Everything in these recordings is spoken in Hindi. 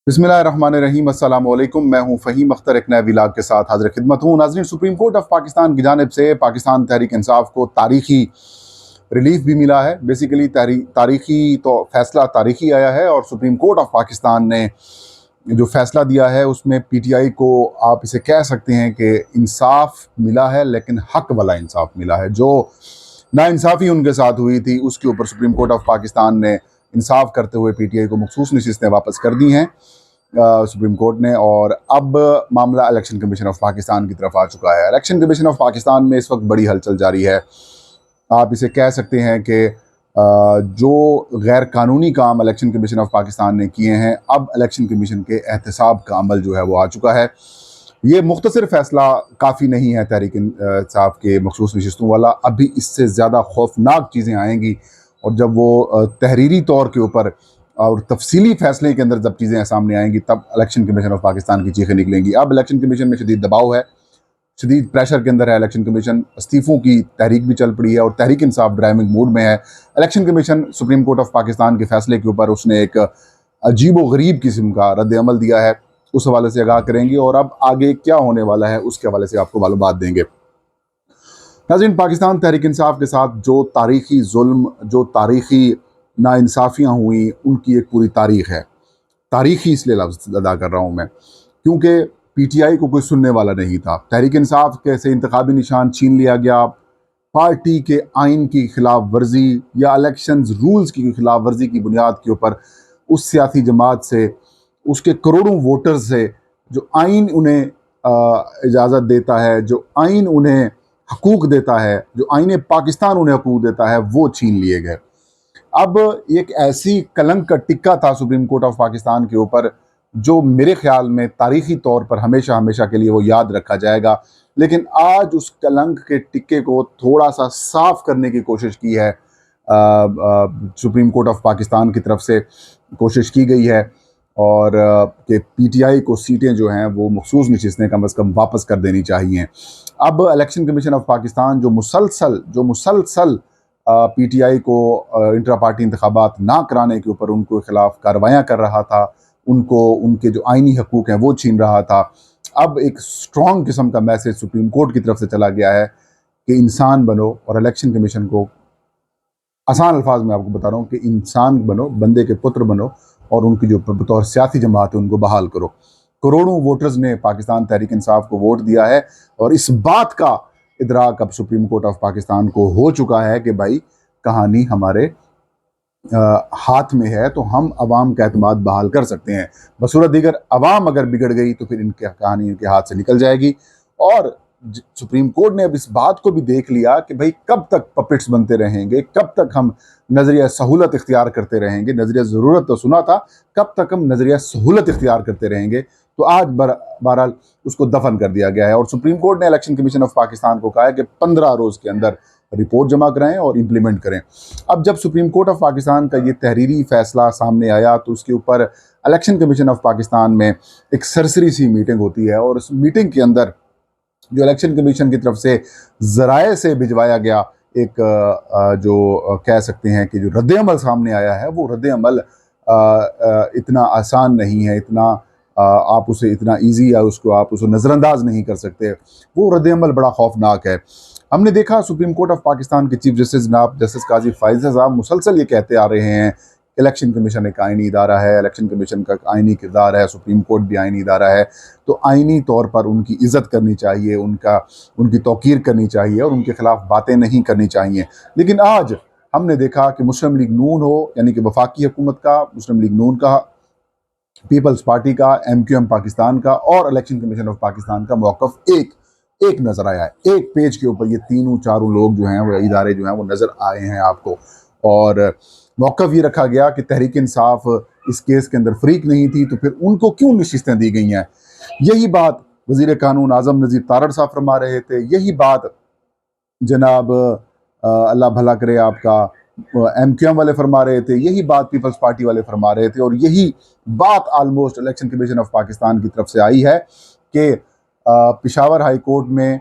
बिस्मिल्लाहिर्रहमानिर्रहीम, अस्सलाम वालेकुम। मैं हूं फ़हीम अख्तर, एक नए व्लॉग के साथ हाज़िर खिदमत हूं। नाज़रीन, सुप्रीम कोर्ट ऑफ पाकिस्तान की जानिब से पाकिस्तान तहरीक इंसाफ को तारीखी रिलीफ भी मिला है। बेसिकली तारीखी तो फैसला तारीखी आया है और सुप्रीम कोर्ट ऑफ पाकिस्तान ने जो फैसला दिया है उसमें पीटीआई को आप इसे कह सकते हैं कि इंसाफ मिला है, लेकिन हक वाला इंसाफ मिला है। जो नाइंसाफ़ी उनके साथ हुई थी उसके ऊपर सुप्रीम कोर्ट ऑफ पाकिस्तान ने इंसाफ करते हुए पीटीआई को मखसूस नशिस्तें वापस कर दी हैं सुप्रीम कोर्ट ने। और अब मामला इलेक्शन कमीशन ऑफ पाकिस्तान की तरफ आ चुका है। इलेक्शन कमीशन ऑफ पाकिस्तान में इस वक्त बड़ी हलचल जारी है। आप इसे कह सकते हैं कि जो गैर कानूनी काम इलेक्शन कमीशन ऑफ पाकिस्तान ने किए हैं, अब इलेक्शन कमीशन के एहतसाब का अमल जो है वो आ चुका है। ये मुख्तसर फैसला काफ़ी नहीं है तहरीक इंसाफ के मखसूस नशिस्तों वाला, अभी इससे ज़्यादा खौफनाक चीज़ें आएंगी। और जब वो तहरीरी तौर के ऊपर और तफसीली फैसले के अंदर जब चीज़ें सामने आएंगी, तब इलेक्शन कमीशन ऑफ पाकिस्तान की चीखें निकलेंगी। अब इलेक्शन कमीशन में शदीद दबाव है, शदीद प्रेशर के अंदर है इलेक्शन कमीशन। इस्तीफ़ों की तहरीक भी चल पड़ी है और तहरीक इंसाफ ड्राइविंग मूड में है। Election commission supreme court of Pakistan के फैसले के ऊपर उसने एक अजीब व गरीब किस्म का रद्द अमल दिया है। उस हवाले से आगाह करेंगे और अब आगे क्या होने वाला है उसके हवाले से आपको मालूमात देंगे। नाज़रीन, पाकिस्तान तहरीक इंसाफ के साथ जो तारीखी जुल्म, जो तारीखी नाइंसाफ़ियाँ हुई, उनकी एक पूरी तारीख है। तारीखी इसलिए लफ्ज़ अदा कर रहा हूँ मैं क्योंकि पीटीआई को कोई सुनने वाला नहीं था। तहरीक इंसाफ कैसे इंतखाबी निशान छीन लिया गया, पार्टी के आइन की खिलाफ वर्जी या इलेक्शन रूल्स की खिलाफ वर्जी की बुनियाद के ऊपर उस सियासी जमात से, उसके करोड़ों वोटर्स से, जो आइन उन्हें इजाज़त देता है, जो आइन उन्हें हकूक़ देता है, जो आइन पाकिस्तान उन्हें हकूक़ देता है, वो छीन लिए गए। अब एक ऐसी कलंक का टिक्का था सुप्रीम कोर्ट ऑफ पाकिस्तान के ऊपर, जो मेरे ख्याल में तारीखी तौर पर हमेशा हमेशा के लिए वो याद रखा जाएगा। लेकिन आज उस कलंक के टिक्के को थोड़ा सा साफ करने की कोशिश की है, सुप्रीम कोर्ट ऑफ पाकिस्तान की तरफ से कोशिश की गई है। और कि पीटीआई को सीटें जो हैं वो मखसूस नशिस्तें कम अज़ कम वापस कर देनी चाहिए। अब इलेक्शन कमीशन ऑफ पाकिस्तान जो मुसलसल पीटीआई को इंट्रा पार्टी इंतखाबात ना कराने के ऊपर उनको खिलाफ कार्रवाइयाँ कर रहा था, उनको उनके जो आइनी हकूक़ हैं वो छीन रहा था, अब एक स्ट्रॉन्ग किस्म का मैसेज सुप्रीम कोर्ट की तरफ से चला गया है कि इंसान बनो। और इलेक्शन कमीशन को आसान अल्फाज में आपको बता रहा हूँ कि इंसान बनो, बंदे के पुत्र बनो और उनकी जो बतौर सियासी जमात है उनको बहाल करो। करोड़ों वोटर्स ने पाकिस्तान तहरीक इंसाफ को वोट दिया है और इस बात का इदराक अब सुप्रीम कोर्ट ऑफ पाकिस्तान को हो चुका है कि भाई कहानी हमारे हाथ में है, तो हम अवाम का एतमाद बहाल कर सकते हैं। बसूरत दीगर अवाम अगर बिगड़ गई तो फिर इनकी कहानी इनके हाथ से निकल जाएगी। और सुप्रीम कोर्ट ने अब इस बात को भी देख लिया कि भाई कब तक पपेट्स बनते रहेंगे, कब तक हम नज़रिया सहूलत इख्तियार करते रहेंगे। नज़रिया ज़रूरत तो सुना था, कब तक हम नज़रिया सहूलत इख्तियार करते रहेंगे। तो आज बहरहाल उसको दफन कर दिया गया है और सुप्रीम कोर्ट ने इलेक्शन कमीशन ऑफ पाकिस्तान को कहा है कि 15 रोज़ के अंदर रिपोर्ट जमा कराएं और इम्प्लीमेंट करें। अब जब सुप्रीम कोर्ट ऑफ पाकिस्तान का ये तहरीरी फैसला सामने आया तो उसके ऊपर इलेक्शन कमीशन ऑफ पाकिस्तान में एक सरसरी सी मीटिंग होती है और उस मीटिंग के अंदर जो इलेक्शन कमीशन की तरफ से ज़राए से भिजवाया गया एक जो कह सकते हैं कि जो रद्द-ए-अमल सामने आया है, वो रद्द-ए-अमल इतना आसान नहीं है, इतना आप उसे इतना ईजी या उसको आप उसे नज़रअंदाज नहीं कर सकते। वो रद्द-ए-अमल बड़ा खौफनाक है। हमने देखा सुप्रीम कोर्ट ऑफ पाकिस्तान के चीफ जस्टिस जनाब जस्टिस काजी फाइज़ साहब मुसलसल ये कहते आ रहे हैं, इलेक्शन कमीशन एक आइनी इदारा है, इलेक्शन कमीशन का आइनी किरदार है, सुप्रीम कोर्ट भी आइनी इदारा है, तो आइनी तौर पर उनकी इज़्ज़त करनी चाहिए, उनकी तौक़ीर करनी चाहिए और उनके ख़िलाफ़ बातें नहीं करनी चाहिए। लेकिन आज हमने देखा कि मुस्लिम लीग नून हो, यानी कि वफाकी हुकूमत का, मुस्लिम लीग नून का, पीपल्स पार्टी का, MQM पाकिस्तान का और इलेक्शन कमीशन ऑफ पाकिस्तान का मौक़िफ़ एक नज़र आया है। एक पेज के ऊपर ये तीनों चारों लोग जो हैं वो इदारे जो हैं वो नज़र आए हैं आपको। और मौक़िफ़ ये रखा गया कि तहरीक इंसाफ इस केस के अंदर फ़रीक नहीं थी, तो फिर उनको क्यों नशिस्तें दी गई हैं। यही बात वज़ीर कानून आज़म नज़ीर तारड़ साहब फरमा रहे थे, यही बात जनाब अल्लाह भला करे आपका MQM वाले फरमा रहे थे, यही बात पीपल्स पार्टी वाले फरमा रहे थे और यही बात almost election commission of Pakistan की तरफ से आई है कि पेशावर हाई कोर्ट में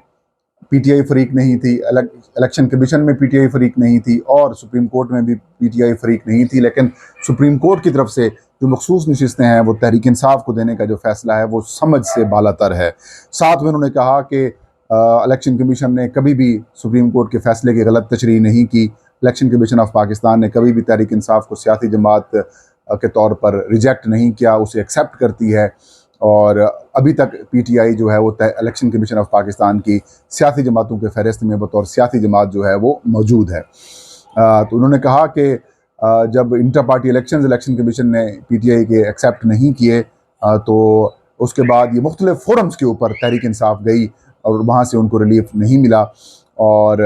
पीटीआई फरीक नहीं थी, इलेक्शन कमीशन में पीटीआई फरीक नहीं थी और सुप्रीम कोर्ट में भी पीटीआई फरीक नहीं थी। लेकिन सुप्रीम कोर्ट की तरफ से जो मखसूस नशिस्तें हैं वो तहरीक इंसाफ को देने का जो फैसला है वो समझ से बालातर है। साथ में उन्होंने कहा कि इलेक्शन कमीशन ने कभी भी सुप्रीम कोर्ट के फैसले की गलत तशरीह नहीं की। इलेक्शन कमीशन ऑफ पाकिस्तान ने कभी भी तहरीक इंसाफ को सियासी जमात के तौर पर रिजेक्ट नहीं किया, उसे एक्सेप्ट करती है। और अभी तक पीटीआई जो है वो इलेक्शन कमीशन ऑफ पाकिस्तान की सियासी जमातों के फहरिस्त में बतौर सियासी जमात जो है वो मौजूद है। तो उन्होंने कहा कि जब इंटर पार्टी इलेक्शन कमीशन ने पीटीआई के एक्सेप्ट नहीं किए तो उसके बाद ये मुख्तलिफ फोरम्स के ऊपर तहरीक इंसाफ गई और वहाँ से उनको रिलीफ नहीं मिला। और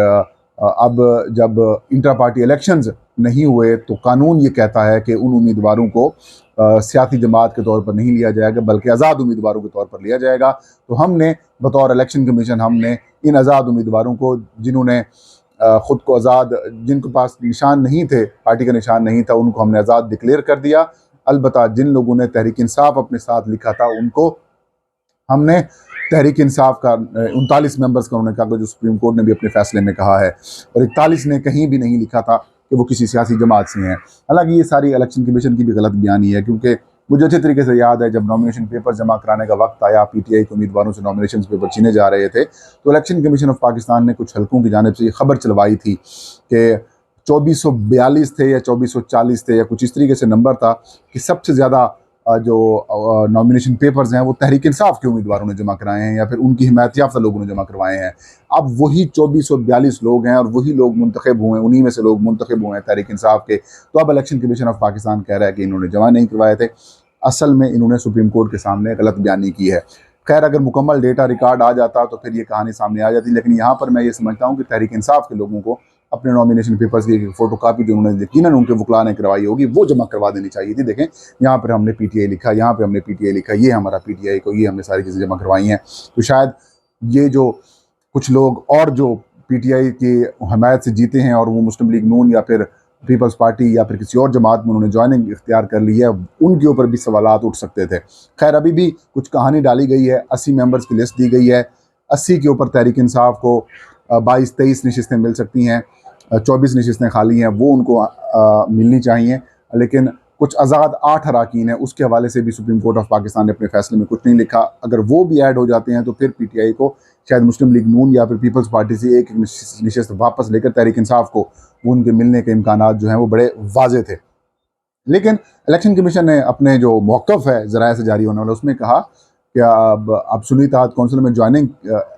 अब जब इंटर पार्टी इलेक्शंस नहीं हुए तो कानून ये कहता है कि उन उम्मीदवारों को सियासी जमात के तौर पर नहीं लिया जाएगा बल्कि आज़ाद उम्मीदवारों के तौर पर लिया जाएगा। तो हमने बतौर इलेक्शन कमीशन हमने इन आज़ाद उम्मीदवारों को जिन्होंने ख़ुद को आज़ाद, जिनके पास निशान नहीं थे, पार्टी का निशान नहीं था, उनको हमने आज़ाद डिक्लेयर कर दिया। अलबत्ता जिन लोगों ने तहरीक इंसाफ अपने साथ लिखा था उनको हमने तहरीक इंसाफ का 39 मेंबर्स का उन्होंने कहा जो सुप्रीम कोर्ट ने भी अपने फैसले में कहा है, और 41 ने कहीं भी नहीं लिखा था कि वो किसी सियासी जमात से हैं। हालांकि ये सारी इलेक्शन कमीशन की भी गलत बयानी है, क्योंकि मुझे अच्छे तरीके से याद है जब नॉमिनेशन पेपर जमा कराने का वक्त आया, पीटीआई के उम्मीदवारों से नॉमिनेशन पेपर छीने जा रहे थे, तो इलेक्शन कमीशन ऑफ पाकिस्तान ने कुछ हलकों की जानिब से ये खबर चलवाई थी कि 2442 थे या 2440 थे या कुछ इस तरीके से नंबर था कि सबसे ज़्यादा जो नॉमिनेशन पेपर्स हैं वो तहरीक इंसाफ के उम्मीदवारों ने जमा कराए हैं या फिर उनकी हिमायत याफ्ता लोगों ने जमा करवाए हैं। अब वही 2442 लोग हैं और वही लोग मुंतखब हुए हैं, उन्हीं में से लोग मुंतखब हुए हैं तहरीक इंसाफ के। तो अब इलेक्शन कमीशन ऑफ पाकिस्तान कह रहा है कि इन्होंने जमा नहीं करवाए थे। असल में इन्होंने सुप्रीम कोर्ट के सामने गलत बयानी की है। खैर, अगर मुकम्मल डेटा रिकॉर्ड आ जाता तो फिर ये कहानी सामने आ जाती, लेकिन यहाँ पर मैं ये समझता हूँ कि तहरीक इंसाफ के लोगों को अपने नॉमिनेशन पेपर्स की फ़ोटो कापी जो उन्होंने यकीनन उनके वकला ने करवाई होगी वो जमा करवा देनी चाहिए थी। देखें, यहाँ पर हमने पीटीआई लिखा, यहाँ पर हमने पीटीआई लिखा, ये हमारा पीटीआई को, ये हमने सारी चीज़ें जमा करवाई हैं। तो शायद ये जो कुछ लोग और जो पीटीआई की हमायत से जीते हैं और वो मुस्लिम लीग नून या फिर पीपल्स पार्टी या फिर किसी और जमात में उन्होंने ज्वाइनिंग इख्तियार कर ली है, उनके ऊपर भी सवालात उठ सकते थे। खैर, अभी भी कुछ कहानी डाली गई है, 80 मेंबर्स की लिस्ट दी गई है, 80 के ऊपर तहरीक इंसाफ को 22-23 नशिस्तें मिल सकती हैं, 24 नशिस्तें खाली हैं, वो उनको मिलनी चाहिए। लेकिन कुछ आज़ाद 8 अराकीन हैं, उसके हवाले से भी सुप्रीम कोर्ट ऑफ पाकिस्तान ने अपने फैसले में कुछ नहीं लिखा। अगर वो भी ऐड हो जाते हैं तो फिर पीटीआई को शायद मुस्लिम लीग नून या फिर पीपल्स पार्टी से एक नशिस्त वापस लेकर तहरीक इंसाफ को उनके मिलने के इम्कानात जो हैं वो बड़े वाजे थे। लेकिन इलेक्शन कमीशन ने अपने जो मौक़िफ़ है ज़राए से जारी होने वाला, उसमें कहा कि अब सुन्नी इत्तेहाद कौंसिल में ज्वाइनिंग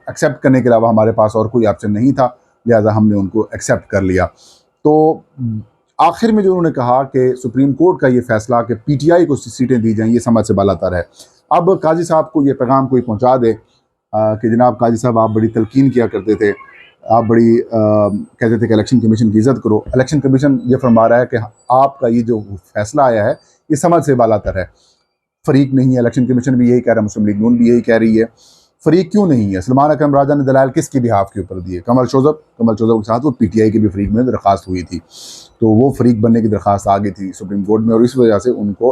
एक्सेप्ट करने के अलावा हमारे पास और कोई ऑप्शन नहीं था, लिहाजा हमने उनको एक्सेप्ट कर लिया। तो आखिर में जो उन्होंने कहा कि सुप्रीम कोर्ट का ये फैसला कि पीटीआई को सीटें दी जाएँ, ये समझ से बालातर है। अब काजी साहब को ये पैगाम कोई पहुँचा दे कि जनाब काजी साहब, आप बड़ी तलकीन किया करते थे, आप बड़ी कहते थे कि इलेक्शन कमीशन की इज़्ज़त करो। इलेक्शन कमीशन ये फरमा रहा है कि आपका ये जो फैसला आया है ये समझ से बालातर है, फ़रीक नहीं है। इलेक्शन कमीशन भी यही कह रहा है, मुस्लिम लीग नून भी यही कह रही है। फ़रीक क्यों नहीं है? सलमान अकरम राजा ने दलाल किसकी बिहाफ के ऊपर दिए? कमल शोज़ब के साथ वो पीटीआई की भी फ़रीक में दरख्वास्त हुई थी, तो वो फ़रीक बनने की दरख्वास्त आ गई थी सुप्रीम कोर्ट में और इस वजह से उनको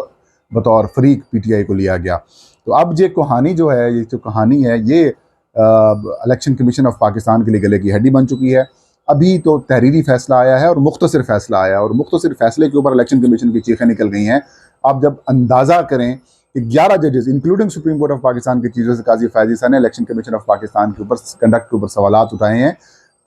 बतौर फ़रीक पीटीआई को लिया गया। तो अब ये कहानी जो है, ये जो कहानी है, ये इलेक्शन कमीशन ऑफ पाकिस्तान के लिए गले की हड्डी बन चुकी है। अभी तो तहरीरी फ़ैसला आया है और मुख्तसर फ़ैसला आया है और मुख्तसर फ़ैसले के ऊपर इलेक्शन कमीशन की चीखें निकल गई हैं। आप जब अंदाज़ा करें कि 11 जजेस including supreme court of Pakistan के चीफ जस्टिस काजी फैज़ ईसा ने इलेक्शन कमीशन ऑफ पाकिस्तान के ऊपर कंडक्ट के ऊपर सवालात उठाए हैं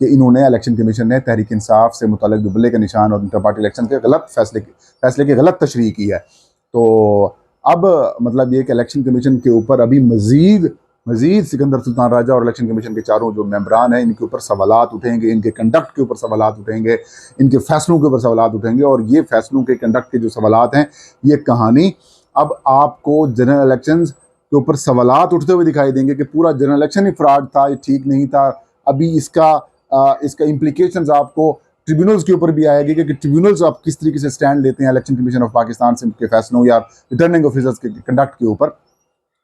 कि इन्होंने इलेक्शन कमीशन ने तहरीक इंसाफ से मुताल्लिक़ दुबल्ले के निशान और इंटर पार्टी इलेक्शन के गलत फैसले की गलत तशरीह की है। तो अब मतलब ये कि इलेक्शन कमीशन के ऊपर अभी मज़ीद सिकंदर सुल्तान राजा और इलेक्शन कमीशन के चारों जो मेंबरान हैं, इनके ऊपर सवालात उठेंगे, इनके कंडक्ट के ऊपर सवालात उठेंगे, इनके फ़ैसलों के ऊपर सवालात उठेंगे। और ये फ़ैसलों के कंडक्ट के जो सवालात हैं, ये कहानी अब आपको जनरल इलेक्शंस के ऊपर सवालात उठते हुए दिखाई देंगे कि पूरा जनरल इलेक्शन ही फ्रॉड था, ये ठीक नहीं था। अभी इसका इम्प्लीकेशंस आपको ट्रिब्यूनल्स के ऊपर भी आएगी कि ट्रिब्यूनल्स आप किस तरीके से स्टैंड लेते हैं इलेक्शन कमीशन ऑफ पाकिस्तान से के फैसलों या रिटर्निंग ऑफिसर्स के कंडक्ट के ऊपर।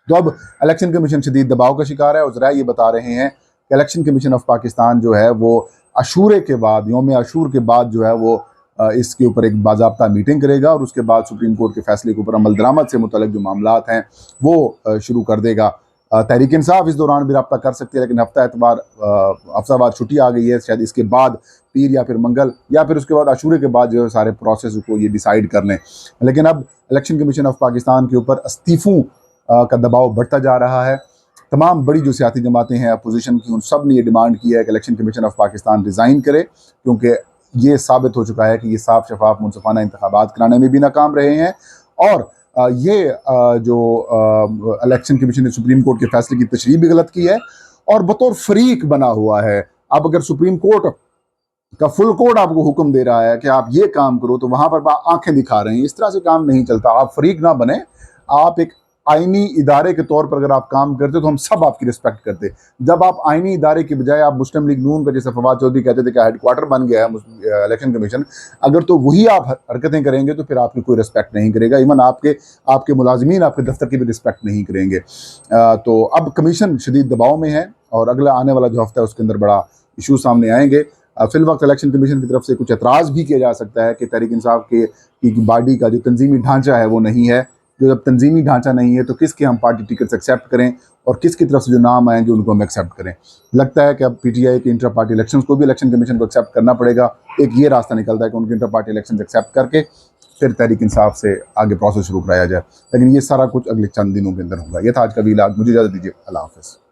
तो अब इलेक्शन कमीशन शदीद दबाव का शिकार है और ज़रा ये बता रहे हैं कि इलेक्शन कमीशन ऑफ पाकिस्तान जो है वो अशूरे के बाद, यौम अशूर के बाद जो है वो इसके ऊपर एक बाज़ाब्ता मीटिंग करेगा और उसके बाद सुप्रीम कोर्ट के फैसले के ऊपर अमल दरामद से मुतल्लिक़ जो मामलात हैं वो शुरू कर देगा। तहरीक इंसाफ इस दौरान भी रब्ता कर सकती है, लेकिन हफ्ता बाद छुट्टी आ गई है, शायद इसके बाद पीर या फिर मंगल या फिर उसके बाद आशूरे के बाद जो है सारे प्रोसेस को ये डिसाइड कर लें। लेकिन अब इलेक्शन कमीशन ऑफ पाकिस्तान के ऊपर इस्तीफ़ों का दबाव बढ़ता जा रहा है। तमाम बड़ी जो सियासी जमातें हैं अपोजिशन की, उन सब ने ये डिमांड की है कि election commission of Pakistan resign करे, क्योंकि ये साबित हो चुका है कि ये साफ शफाफ मुनसफाना इंतखाबात कराने में भी नाकाम रहे हैं। और ये जो इलेक्शन कमीशन ने सुप्रीम कोर्ट के फैसले की तशरीह भी गलत की है और बतौर फरीक बना हुआ है। अब अगर सुप्रीम कोर्ट का फुल कोर्ट आपको हुक्म दे रहा है कि आप ये काम करो, तो वहां पर आंखें दिखा रहे हैं। इस तरह से काम नहीं चलता। आप फरीक ना बने, आप एक आईनी इदारे के तौर पर अगर आप काम करते तो हम सब आपकी रिस्पेक्ट करते। जब आप आईनी इदारे की बजाय आप मुस्लिम लीग नून का, जैसे फवाद चौधरी कहते थे कि हेडक्वार्टर बन गया है इलेक्शन कमीशन, अगर तो वही आप हरकतें करेंगे तो फिर आपकी कोई रिस्पेक्ट नहीं करेगा। इवन आपके मुलाजमीन आपके दफ्तर की भी रिस्पेक्ट नहीं करेंगे। तो अब कमीशन शदीद दबाव में है और अगला आने वाला जो हफ्ता है उसके अंदर बड़ा इशू सामने आएंगे। फिल वक्त इलेक्शन कमीशन की तरफ से कुछ एतराज़ भी किया जा सकता है कि तहरीक इंसाफ की बॉडी का जो तंजीमी ढांचा है वो नहीं है। जो जब तंजीमी ढांचा नहीं है तो किसके हम पार्टी टिकट्स एक्सेप्ट करें और किसकी तरफ से जो नाम आएंगे उनको हम एक्सेप्ट करें। लगता है कि अब पीटीआई के इंटर पार्टी इलेक्शंस को भी इलेक्शन कमीशन को एक्सेप्ट करना पड़ेगा। एक ये रास्ता निकलता है कि उनके इंटर पार्टी इलेक्शन एक्सेप्ट करके फिर तहरीक इंसाफ से आगे प्रोसेस शुरू कराया जाए। लेकिन ये सारा कुछ अगले चंद दिनों के अंदर होगा। ये था आज का वीलाग। मुझे इजाज़त दीजिए। अल्लाह हाफ़िज़।